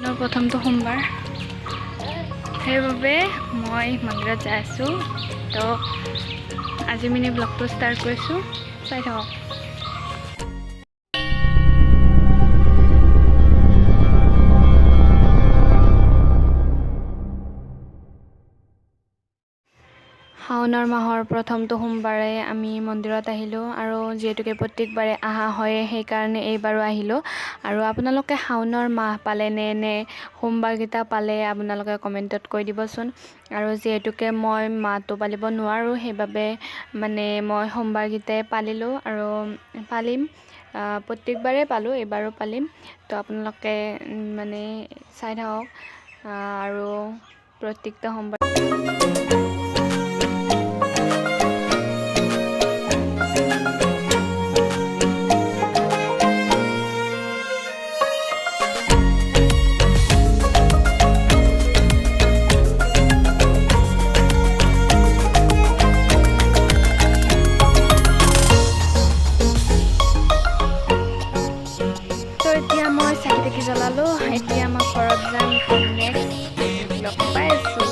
প্ৰথমটো সোমবাৰ সেইবাবে মই মন্দিৰত যাই আছোঁ তো আজি মিনি ব্লগটো ষ্টাৰ্ট কৰিছোঁ চাই থাকক শাওনৰ মাহৰ প্ৰথমটো সোমবাৰে আমি মন্দিৰত আহিলোঁ আৰু যিহেতুকে প্ৰত্যেকবাৰে অহা হয় সেইকাৰণে এইবাৰো আহিলোঁ আৰু আপোনালোকে শাওনৰ মাহ পালে নে সোমবাৰকেইটা পালে আপোনালোকে কমেণ্টত কৈ দিবচোন আৰু যিহেতুকে মই মাহটো পালিব নোৱাৰোঁ সেইবাবে মানে মই সোমবাৰকেইটাই পালিলোঁ আৰু পালিম প্ৰত্যেকবাৰে পালোঁ এইবাৰো পালিম তো আপোনালোকে মানে চাই থাকক আৰু প্ৰত্যেকটা সোমবাৰ এতিয়া মই চাকি তাকি জ্বলালোঁ এতিয়া মই ঘৰত যাম নেক্সট লগ পাই আছোঁ